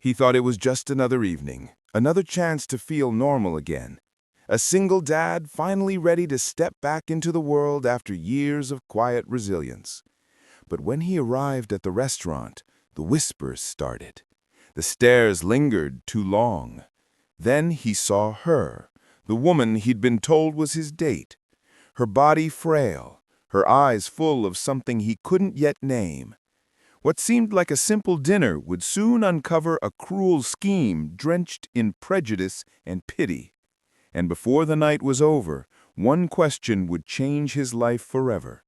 He thought it was just another evening, another chance to feel normal again. A single dad finally ready to step back into the world after years of quiet resilience. But when he arrived at the restaurant, the whispers started. The stares lingered too long. Then he saw her, the woman he'd been told was his date. Her body frail, her eyes full of something he couldn't yet name. What seemed like a simple dinner would soon uncover a cruel scheme drenched in prejudice and pity. And before the night was over, one question would change his life forever.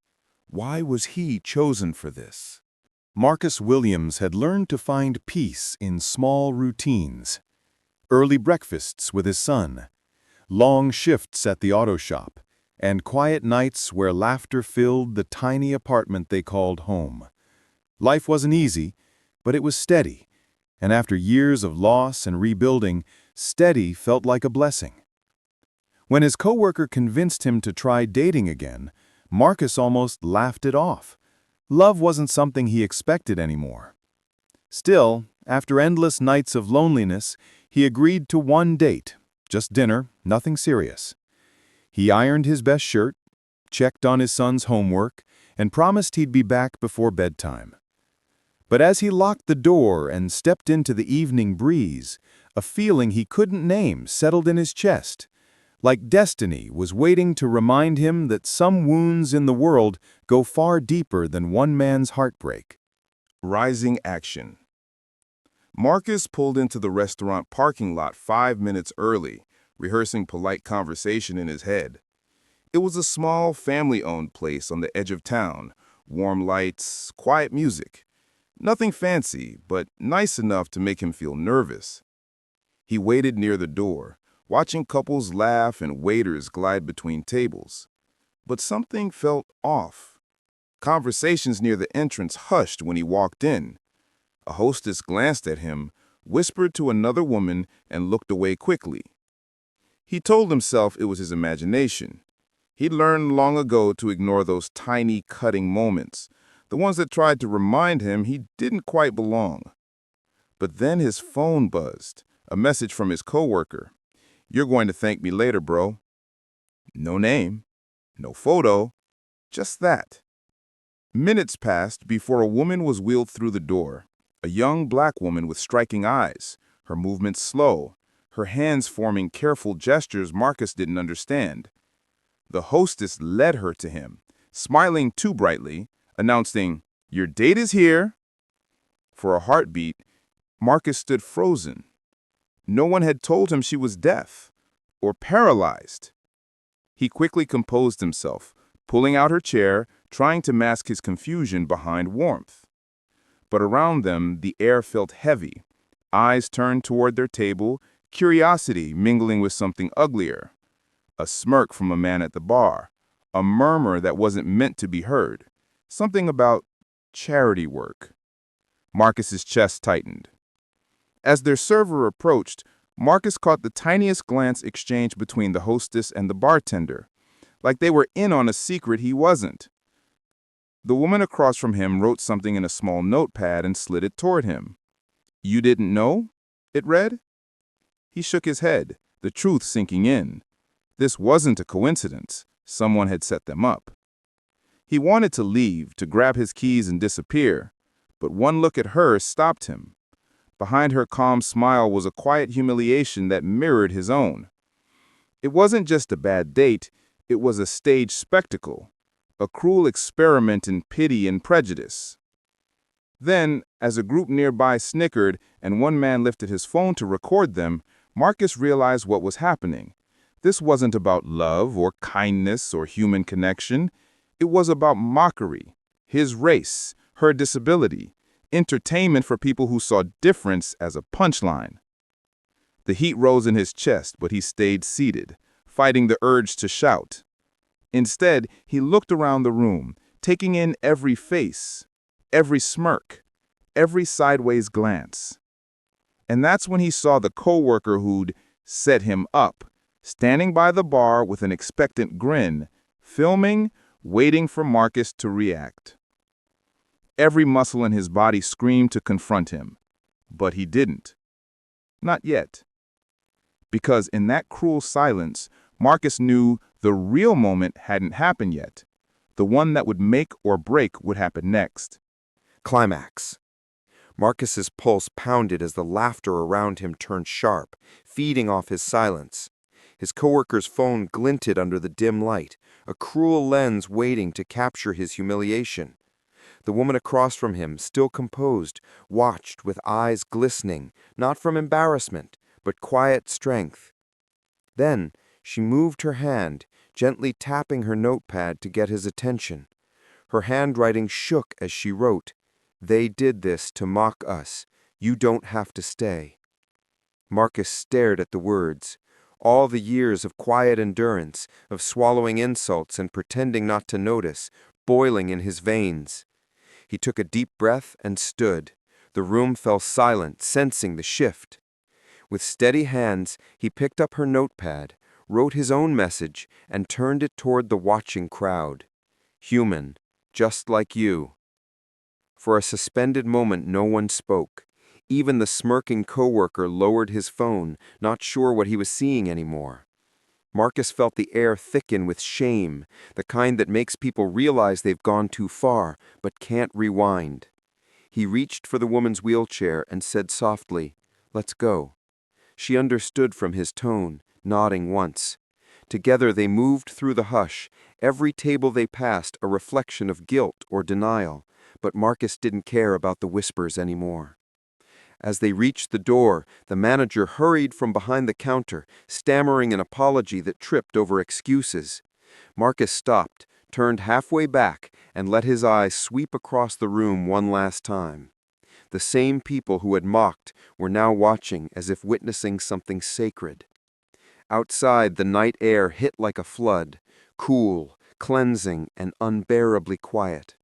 Why was he chosen for this? Marcus Williams had learned to find peace in small routines. Early breakfasts with his son, long shifts at the auto shop, and quiet nights where laughter filled the tiny apartment they called home. Life wasn't easy, but it was steady, and after years of loss and rebuilding, steady felt like a blessing. When his coworker convinced him to try dating again, Marcus almost laughed it off. Love wasn't something he expected anymore. Still, after endless nights of loneliness, he agreed to one date, just dinner, nothing serious. He ironed his best shirt, checked on his son's homework, and promised he'd be back before bedtime. But as he locked the door and stepped into the evening breeze, a feeling he couldn't name settled in his chest. Like destiny was waiting to remind him that some wounds in the world go far deeper than one man's heartbreak. Rising action. Marcus pulled into the restaurant parking lot 5 minutes early, rehearsing polite conversation in his head. It was a small, family-owned place on the edge of town, warm lights, quiet music. Nothing fancy, but nice enough to make him feel nervous. He waited near the door, watching couples laugh and waiters glide between tables. But something felt off. Conversations near the entrance hushed when he walked in. A hostess glanced at him, whispered to another woman, and looked away quickly. He told himself it was his imagination. He'd learned long ago to ignore those tiny, cutting moments, the ones that tried to remind him he didn't quite belong. But then his phone buzzed, a message from his coworker. "You're going to thank me later, bro." No name, no photo, just that. Minutes passed before a woman was wheeled through the door, a young black woman with striking eyes, her movements slow, her hands forming careful gestures Marcus didn't understand. The hostess led her to him, smiling too brightly, announcing, "Your date is here." For a heartbeat, Marcus stood frozen. No one had told him she was deaf or paralyzed. He quickly composed himself, pulling out her chair, trying to mask his confusion behind warmth. But around them, the air felt heavy. Eyes turned toward their table, curiosity mingling with something uglier. A smirk from a man at the bar, a murmur that wasn't meant to be heard. Something about charity work. Marcus's chest tightened. As their server approached, Marcus caught the tiniest glance exchanged between the hostess and the bartender, like they were in on a secret he wasn't. The woman across from him wrote something in a small notepad and slid it toward him. "You didn't know?" it read. He shook his head, the truth sinking in. This wasn't a coincidence. Someone had set them up. He wanted to leave, to grab his keys and disappear, but one look at her stopped him. Behind her calm smile was a quiet humiliation that mirrored his own. It wasn't just a bad date, it was a staged spectacle, a cruel experiment in pity and prejudice. Then, as a group nearby snickered and one man lifted his phone to record them, Marcus realized what was happening. This wasn't about love or kindness or human connection. It was about mockery, his race, her disability, entertainment for people who saw difference as a punchline. The heat rose in his chest, but he stayed seated, fighting the urge to shout. Instead, he looked around the room, taking in every face, every smirk, every sideways glance. And that's when he saw the coworker who'd set him up, standing by the bar with an expectant grin, filming, waiting for Marcus to react. Every muscle in his body screamed to confront him, but he didn't. Not yet. Because in that cruel silence, Marcus knew the real moment hadn't happened yet. The one that would make or break would happen next. Climax. Marcus's pulse pounded as the laughter around him turned sharp, feeding off his silence. His coworker's phone glinted under the dim light, a cruel lens waiting to capture his humiliation. The woman across from him, still composed, watched with eyes glistening, not from embarrassment, but quiet strength. Then she moved her hand, gently tapping her notepad to get his attention. Her handwriting shook as she wrote, "They did this to mock us. You don't have to stay." Marcus stared at the words. All the years of quiet endurance, of swallowing insults and pretending not to notice, boiling in his veins. He took a deep breath and stood. The room fell silent, sensing the shift. With steady hands, he picked up her notepad, wrote his own message, and turned it toward the watching crowd. "Human, just like you." For a suspended moment, no one spoke. Even the smirking coworker lowered his phone, not sure what he was seeing anymore. Marcus felt the air thicken with shame, the kind that makes people realize they've gone too far, but can't rewind. He reached for the woman's wheelchair and said softly, "Let's go." She understood from his tone, nodding once. Together they moved through the hush, every table they passed a reflection of guilt or denial, but Marcus didn't care about the whispers anymore. As they reached the door, the manager hurried from behind the counter, stammering an apology that tripped over excuses. Marcus stopped, turned halfway back, and let his eyes sweep across the room one last time. The same people who had mocked were now watching as if witnessing something sacred. Outside, the night air hit like a flood, cool, cleansing, and unbearably quiet.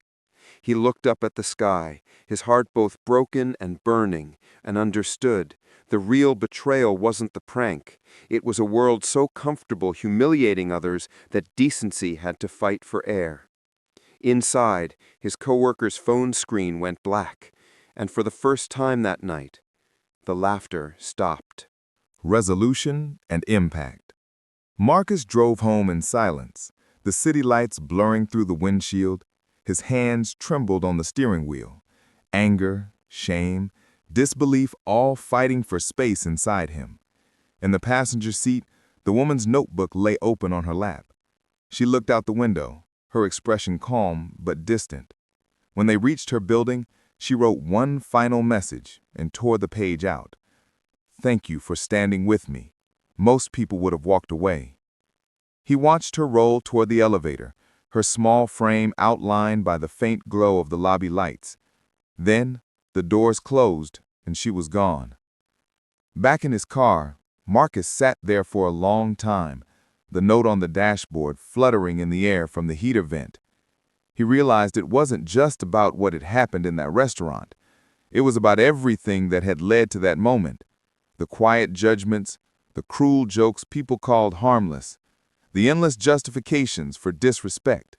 He looked up at the sky, his heart both broken and burning, and understood. The real betrayal wasn't the prank. It was a world so comfortable humiliating others that decency had to fight for air. Inside, his coworker's phone screen went black, and for the first time that night, the laughter stopped. Resolution and impact. Marcus drove home in silence, the city lights blurring through the windshield. His hands trembled on the steering wheel. Anger, shame, disbelief all fighting for space inside him. In the passenger seat, the woman's notebook lay open on her lap. She looked out the window, her expression calm but distant. When they reached her building, she wrote one final message and tore the page out. "Thank you for standing with me. Most people would have walked away." He watched her roll toward the elevator, her small frame outlined by the faint glow of the lobby lights. Then, the doors closed and she was gone. Back in his car, Marcus sat there for a long time, the note on the dashboard fluttering in the air from the heater vent. He realized it wasn't just about what had happened in that restaurant. It was about everything that had led to that moment. The quiet judgments, the cruel jokes people called harmless, the endless justifications for disrespect.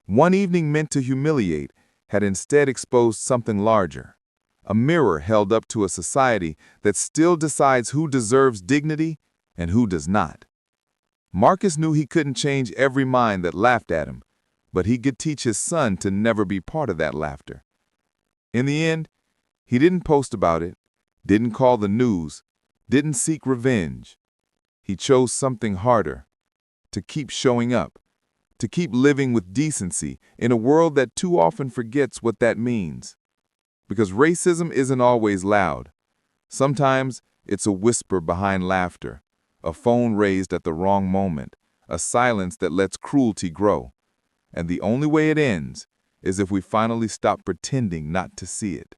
One evening meant to humiliate had instead exposed something larger, a mirror held up to a society that still decides who deserves dignity and who does not. Marcus knew he couldn't change every mind that laughed at him, but he could teach his son to never be part of that laughter. In the end, he didn't post about it, didn't call the news, didn't seek revenge. He chose something harder, to keep showing up, to keep living with decency in a world that too often forgets what that means. Because racism isn't always loud. Sometimes it's a whisper behind laughter, a phone raised at the wrong moment, a silence that lets cruelty grow. And the only way it ends is if we finally stop pretending not to see it.